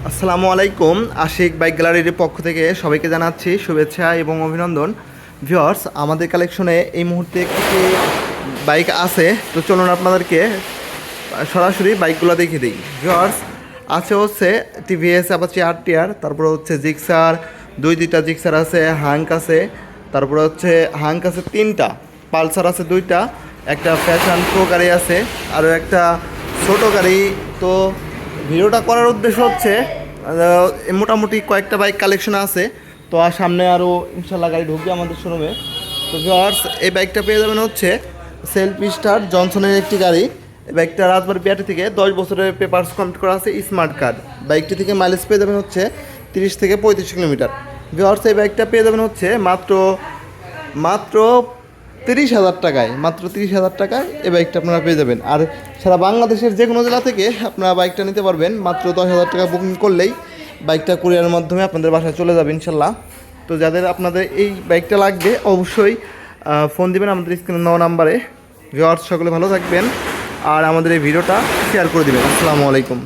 আসসালামু আলাইকুম। আশিক বাইক গ্যালারির পক্ষ থেকে সবাইকে জানাচ্ছি শুভেচ্ছা এবং অভিনন্দন। ভিউয়ার্স, আমাদের কালেকশনে এই মুহূর্তে কিছু বাইক আছে, তো চলুন আপনাদেরকে সরাসরি বাইকগুলো দেখিয়ে দিই। ভিউয়ার্স, আছে হচ্ছে টিভিএস অ্যাপাচি RTR, তারপরে হচ্ছে জিক্সার, দুইটা জিক্সার আছে, হাঙ্ক আছে, তারপরে হচ্ছে হাঙ্ক আছে 3টা, পালসার আছে 2টা, একটা ফ্যাশন প্রো গাড়ি আছে, আরও একটা ছোট গাড়ি। তো ভিডিওটা করার উদ্দেশ্য হচ্ছে মোটামুটি কয়েকটা বাইক কালেকশন আছে, তো আর সামনে আরও ইনশাল্লাহ গাড়ি ঢুকবে আমাদের শোরুমে। তো ভিউয়ার্স, এই বাইকটা পেয়ে যাবেন হচ্ছে সেলফ স্টার জনসনের একটি গাড়ি। এই বাইকটা রাজবাড়ী বিআরটি থেকে 10 বছরের পেপারস কমপ্লিট করা আছে, স্মার্ট কার্ড। বাইকটি থেকে মাইলেজ পেয়ে যাবেন হচ্ছে 30 থেকে 35 কিলোমিটার। ভিউয়ার্স, এই বাইকটা পেয়ে যাবেন হচ্ছে মাত্র মাত্র 30,000 টাকায়, মাত্র 30,000 টাকায় এই বাইকটা আপনারা পেয়ে যাবেন। আর সারা বাংলাদেশের যে কোনো জেলা থেকে আপনারা বাইকটা নিতে পারবেন। মাত্র 10,000 টাকা বুকিং করলেই বাইকটা কুরিয়ারের মাধ্যমে আপনাদের বাসায় চলে যাবে ইনশাল্লাহ। তো যাদের আপনাদের এই বাইকটা লাগবে অবশ্যই ফোন দিবেন আমাদের স্ক্রিনে দেওয়া নাম্বারে। ভিউয়ার্স, সকলে ভালো থাকবেন আর আমাদের এই ভিডিওটা শেয়ার করে দিবেন। আসসালামু আলাইকুম।